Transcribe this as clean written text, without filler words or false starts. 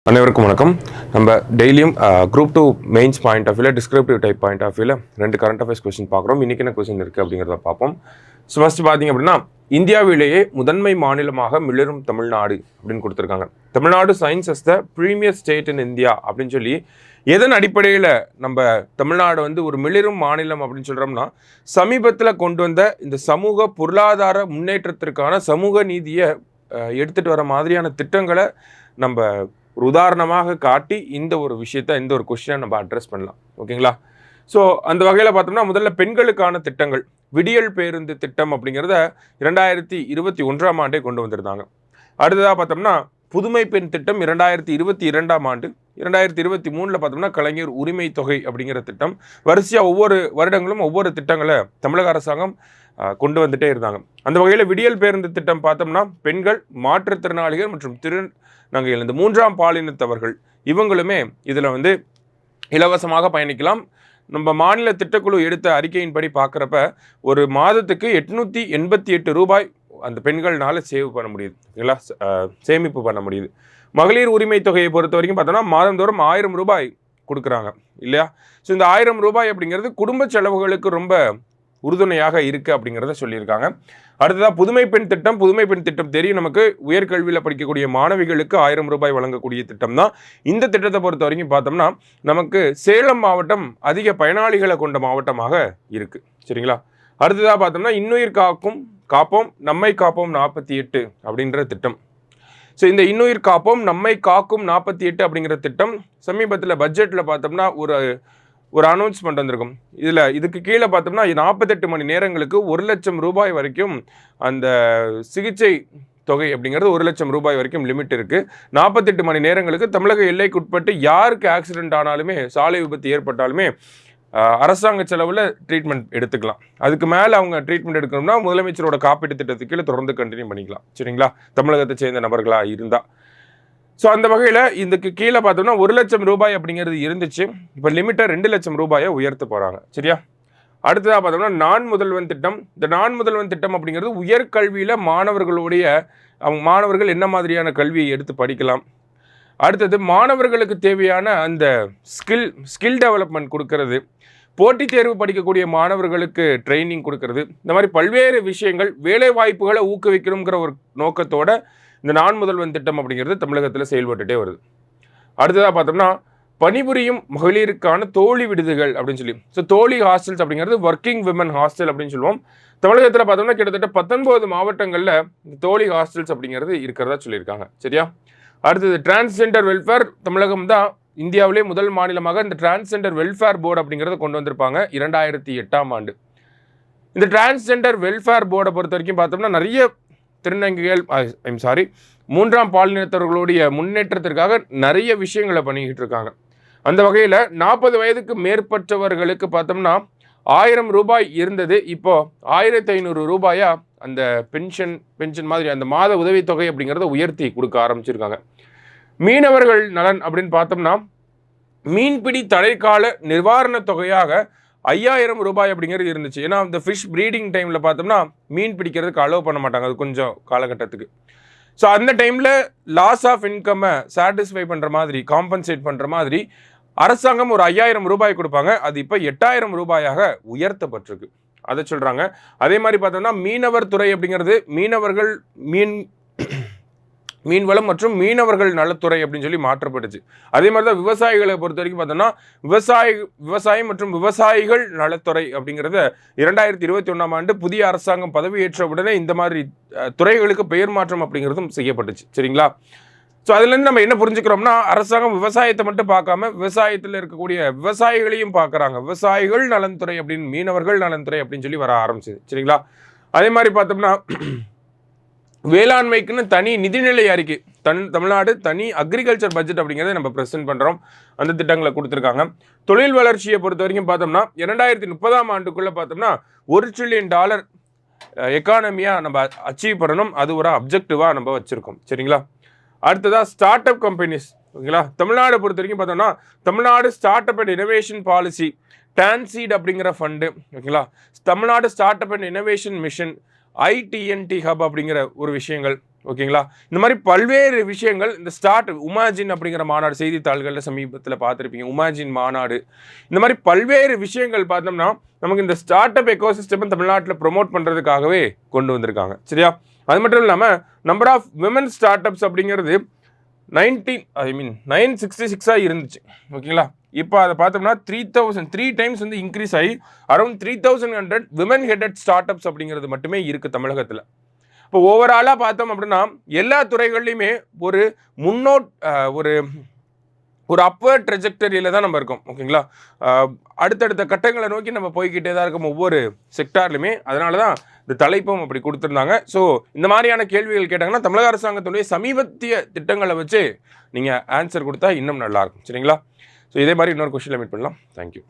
அனைவருக்கும் வணக்கம். நம்ம டெய்லியும் குரூப் 2 மெயின்ஸ் பாயிண்ட் ஆஃப் வியூல டிஸ்கிரிப்டிவ் டைப் பாயிண்ட் ஆஃப் வியூல 2 கரண்ட் அஃபேர்ஸ் கொஸ்டின் பார்க்குறோம். இன்றைக்கி என்ன கொஸ்டின் இருக்குது அப்படிங்கிறத பார்ப்போம். ஸோ ஃபஸ்ட்டு பார்த்தீங்க அப்படின்னா, இந்தியாவிலேயே முதன்மை மாநிலமாக மிளிரும் தமிழ்நாடு அப்படின்னு கொடுத்துருக்காங்க. Tamil Nadu science as the premier state in India அப்படின்னு சொல்லி எதன் அடிப்படையில் நம்ம தமிழ்நாடு வந்து ஒரு மிளிரும் மாநிலம் அப்படின்னு சொல்கிறோம்னா, சமீபத்தில் கொண்டு வந்த இந்த சமூக பொருளாதார முன்னேற்றத்திற்கான சமூக நீதியை எடுத்துகிட்டு வர மாதிரியான திட்டங்களை நம்ம ஒரு உதாரணமாக காட்டி இந்த ஒரு விஷயத்த இந்த ஒரு கொஸ்டினை நம்ம அட்ரஸ் பண்ணலாம். ஓகேங்களா? ஸோ அந்த வகையில் பார்த்தோம்னா, முதல்ல பெண்களுக்கான திட்டங்கள், விடியல் பேருந்து திட்டம் அப்படிங்கிறத 2021ஆம் ஆண்டே கொண்டு வந்திருந்தாங்க. அடுத்ததாக பார்த்தோம்னா புதுமை பெண் திட்டம் 2022ஆம் ஆண்டு, 2023 பார்த்தோம்னா கலைஞர் உரிமை தொகை அப்படிங்கிற திட்டம். வரிசையாக ஒவ்வொரு வருடங்களும் ஒவ்வொரு திட்டங்களை தமிழக அரசாங்கம் கொண்டு வந்துட்டே இருந்தாங்க. அந்த வகையில் விடியல் பேருந்து திட்டம் பார்த்தோம்னா, பெண்கள், மாற்றுத்திறனாளிகள் மற்றும் திருநங்கைகள், இந்த 3ஆம் பாலினத்தவர்கள் இவங்களுமே இதில் வந்து இலவசமாக பயணிக்கலாம். நம்ம மாநில திட்டக்குழு எடுத்த அறிக்கையின்படி பார்க்குறப்ப ஒரு மாதத்துக்கு 888 ரூபாய் அந்த பெண்கள்னால சேவ் பண்ண முடியுது. இல்லைங்களா? சேமிப்பு பண்ண முடியுது. மகளிர் உரிமை தொகையை பொறுத்த வரைக்கும் பார்த்தோம்னா, மாதந்தோறும் 1000 ரூபாய் கொடுக்குறாங்க இல்லையா? ஸோ இந்த 1000 ரூபாய் அப்படிங்கிறது குடும்ப செலவுகளுக்கு ரொம்ப உறுதுணையாக இருக்குது அப்படிங்கிறத சொல்லியிருக்காங்க. அடுத்ததாக புதுமை பெண் திட்டம். புதுமை பெண் திட்டம் தெரியும் நமக்கு, உயர்கல்வியில் படிக்கக்கூடிய மாணவிகளுக்கு 1000 ரூபாய் வழங்கக்கூடிய திட்டம் தான். இந்த திட்டத்தை பொறுத்த வரைக்கும் பார்த்தோம்னா, நமக்கு சேலம் மாவட்டம் அதிக பயனாளிகளை கொண்ட மாவட்டமாக இருக்குது. சரிங்களா? அடுத்ததாக பார்த்தோம்னா, இன்னுயிர் காப்போம் நம்மை காப்போம் 48 அப்படின்ற திட்டம். ஸோ இந்த இன்னுயிர் காப்போம் நம்மை காக்கும் 48 அப்படிங்கிற திட்டம் சமீபத்தில் பட்ஜெட்டில் பார்த்தோம்னா ஒரு அனௌன்ஸ்மெண்ட் வந்திருக்கும். இதுக்கு கீழே பார்த்தோம்னா 48 மணி நேரங்களுக்கு 1 லட்சம் ரூபாய் வரைக்கும் அந்த சிகிச்சை தொகை அப்படிங்கிறது 1 லட்சம் ரூபாய் வரைக்கும் லிமிட் இருக்குது. 48 மணி நேரங்களுக்கு தமிழக எல்லைக்குட்பட்டு யாருக்கு ஆக்சிடென்ட் ஆனாலுமே, சாலை விபத்து ஏற்பட்டாலுமே அரசாங்க செலவில் ட்ரீட்மெண்ட் எடுத்துக்கலாம். அதுக்கு மேலே அவங்க ட்ரீட்மெண்ட் எடுக்கணும்னா முதலமைச்சரோட காப்பீட்டு திட்டத்துக்கு கீழே தொடர்ந்து கண்டினியூ பண்ணிக்கலாம். சரிங்களா? தமிழகத்தை சேர்ந்த நபர்களாக இருந்தால். ஸோ அந்த வகையில் இதுக்கு கீழே பார்த்தோம்னா 1 லட்சம் ரூபாய் அப்படிங்கிறது இருந்துச்சு. இப்போ லிமிட்டை 2 லட்சம் ரூபாயை உயர்த்த போகிறாங்க. சரியா? அடுத்ததாக பார்த்தோம்னா நான் முதல்வன் திட்டம். இந்த நான் முதல்வன் திட்டம் அப்படிங்கிறது உயர்கல்வியில் மாணவர்கள் என்ன மாதிரியான கல்வியை எடுத்து படிக்கலாம், அடுத்தது மாணவர்களுக்கு தேவையான அந்த ஸ்கில் டெவலப்மெண்ட் கொடுக்கறது, போட்டித் தேர்வு படிக்கக்கூடிய மாணவர்களுக்கு ட்ரைனிங் கொடுக்கறது, இந்த மாதிரி பல்வேறு விஷயங்கள், வேலை வாய்ப்புகளை ஊக்குவிக்கணுங்கிற ஒரு நோக்கத்தோட இந்த நான் முதல்வன் திட்டம் அப்படிங்கிறது தமிழகத்தில் செயல்பட்டுட்டே வருது. அடுத்ததாக பார்த்தோம்னா பணிபுரியும் மகளிருக்கான தோழி விடுதிகள் அப்படின்னு சொல்லி, ஸோ தோழி ஹாஸ்டல்ஸ் அப்படிங்கிறது ஒர்க்கிங் விமன் ஹாஸ்டல் அப்படின்னு சொல்லுவோம். தமிழகத்தில் பார்த்தோம்னா கிட்டத்தட்ட 19 மாவட்டங்களில் இந்த தோழி ஹாஸ்டல்ஸ் அப்படிங்கிறது இருக்கிறதா சொல்லியிருக்காங்க. சரியா? அடுத்தது டிரான்ஸ்ஜெண்டர் வெல்ஃபேர். தமிழகம் தான் இந்தியாவிலே முதல் மாநிலமாக இந்த டிரான்ஸ்ஜெண்டர் வெல்ஃபேர் போர்டு அப்படிங்கிறத கொண்டு வந்திருப்பாங்க 2008ஆம் ஆண்டு. இந்த டிரான்ஸ்ஜெண்டர் வெல்ஃபேர் போர்டை பொறுத்த வரைக்கும் பார்த்தோம்னா நிறைய திருநங்கைகள் 3ஆம் பாலினத்தவர்களுடைய முன்னேற்றத்திற்காக நிறைய விஷயங்களை பண்ணிக்கிட்டு இருக்காங்க. அந்த வகையில் 40 வயதுக்கு மேற்பட்டவர்களுக்கு பார்த்தோம்னா 1000 ரூபாய் இருந்தது, இப்போ 1500 ரூபாயா அந்த பென்ஷன் மாதிரி அந்த மாத உதவித்தொகை அப்படிங்கிறத உயர்த்தி கொடுக்க ஆரம்பிச்சிருக்காங்க. மீனவர்கள் நலன் அப்படின்னு பார்த்தோம்னா, மீன்பிடி தடைக்கால நிவாரண தொகையாக 5000 ரூபாய் அப்படிங்கிறது இருந்துச்சு. ஏன்னா இந்த ஃபிஷ் ப்ரீடிங் டைமில் பார்த்தோம்னா மீன் பிடிக்கிறதுக்கு அலோவ் பண்ண மாட்டாங்க, அது கொஞ்சம் காலகட்டத்துக்கு. ஸோ அந்த டைமில் லாஸ் ஆஃப் இன்கம்மை சாட்டிஸ்ஃபை பண்ணுற மாதிரி, காம்பன்சேட் பண்ணுற மாதிரி அரசாங்கம் ஒரு 5000 ரூபாய் கொடுப்பாங்க. அது இப்போ 8000 ரூபாயாக உயர்த்தப்பட்டிருக்கு. அதை சொல்கிறாங்க. அதே மாதிரி பார்த்தோம்னா மீனவர் துறை அப்படிங்கிறது மீனவர்கள் மீன்வளம் மற்றும் மீனவர்கள் நலத்துறை அப்படின்னு சொல்லி மாற்றப்பட்டுச்சு. அதே மாதிரி தான் விவசாயிகளை பொறுத்த வரைக்கும் பார்த்தோம்னா விவசாயம் மற்றும் விவசாயிகள் நலத்துறை அப்படிங்கிறத 2021ஆம் ஆண்டு புதிய அரசாங்கம் பதவியேற்ற உடனே இந்த மாதிரி துறைகளுக்கு பெயர் மாற்றம் அப்படிங்கிறதும் செய்யப்பட்டுச்சு. சரிங்களா? ஸோ அதுலேருந்து நம்ம என்ன புரிஞ்சுக்கிறோம்னா, அரசாங்கம் விவசாயத்தை மட்டும் பார்க்காம விவசாயத்தில் இருக்கக்கூடிய விவசாயிகளையும் பார்க்குறாங்க. விவசாயிகள் நலன்துறை அப்படின்னு, மீனவர்கள் நலன்துறை அப்படின்னு சொல்லி வர ஆரம்பிச்சுது. சரிங்களா? அதே மாதிரி பார்த்தோம்னா வேளாண்மைக்குன்னு தனி நிதிநிலை அறிக்கை, தமிழ்நாடு தனி அக்ரிகல்ச்சர் பட்ஜெட் அப்படிங்கிறத நம்ம ப்ரெசென்ட் பண்ணுறோம். அந்த திட்டங்களை கொடுத்துருக்காங்க. தொழில் வளர்ச்சியை பொறுத்த வரைக்கும் பார்த்தோம்னா 2030ஆம் ஆண்டுக்குள்ளே பார்த்தோம்னா $1 trillion எக்கானமியாக நம்ம அச்சீவ் பண்ணணும். அது ஒரு அப்ஜெக்டிவாக நம்ம வச்சுருக்கோம். சரிங்களா? அடுத்ததாக ஸ்டார்ட் அப் கம்பெனிஸ். ஓகேங்களா? தமிழ்நாடு பொறுத்த வரைக்கும் பார்த்தோம்னா Tamil Nadu startup and innovation policy, TANSEED அப்படிங்கிற ஃபண்டு. ஓகேங்களா? Tamil Nadu startup and innovation mission, ITNT hub அப்படிங்கிற ஒரு விஷயங்கள், ஓகேங்களா? இந்த மாதிரி பல்வேறு விஷயங்கள் இந்த உமாஜின் அப்படிங்கிற மாநாடு செய்தித்தாள்களில் சமீபத்தில் பார்த்துருப்பீங்க. உமாஜின் மாநாடு இந்த மாதிரி பல்வேறு விஷயங்கள் பார்த்தோம்னா நமக்கு இந்த ஸ்டார்ட் அப் எக்கோசிஸ்டம் தமிழ்நாட்டில் ப்ரொமோட் பண்ணுறதுக்காகவே கொண்டு வந்திருக்காங்க. சரியா? அது மட்டும் இல்லாமல் number of women start ups அப்படிங்கிறது 966 இருந்துச்சு. ஓகேங்களா? இப்போ அதை பார்த்தோம்னா 3 டைம்ஸ் வந்து இன்க்ரீஸ் ஆகி around 3100 women headed start ups அப்படிங்கிறது மட்டுமே இருக்குது தமிழகத்தில். இப்போ ஓவராலாக பார்த்தோம் அப்படின்னா எல்லா துறைகள்லையுமே ஒரு ஒரு ஒரு அப்வர்ட் ட்ரெஜெக்டரியில் தான் நம்ம இருக்கோம். ஓகேங்களா? அடுத்தடுத்த கட்டங்களை நோக்கி நம்ம போய்கிட்டே தான் இருக்கோம் ஒவ்வொரு செக்டார்லையுமே. அதனால தான் இந்த தலைப்பும் அப்படி கொடுத்துருந்தாங்க. ஸோ இந்த மாதிரியான கேள்விகள் கேட்டாங்கன்னா தமிழக அரசாங்கத்துடைய சமீபத்திய திட்டங்களை வச்சு நீங்கள் ஆன்சர் கொடுத்தா இன்னும் நல்லாயிருக்கும். சரிங்களா? ஸோ இதே மாதிரி இன்னொரு கொஸ்டினில் மீட் பண்ணலாம். தேங்க்யூ.